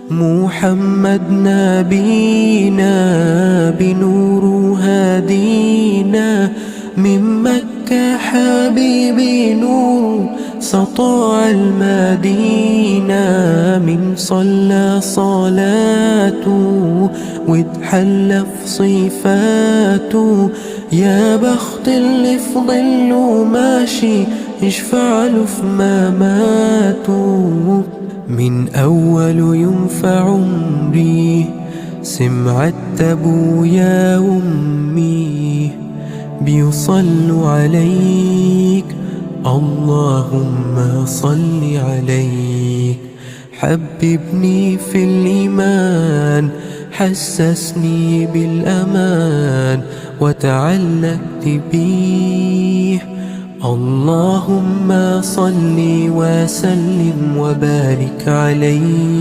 محمد نبينا بنور هادينا، من مكة حبيبي نور سطع المدينة، من صلى صلاته واتحلى في صفاته، يا بخت اللي في ظله ماشي يشفع له في مماته. من أول يوم في عمري سمعت أبويا وأمي بيصلوا عليك، اللهم صل عليك. حببني في الإيمان، حسسني بالأمان، وتعلقت بيه. اللهم صل وسلم وبارك عليه.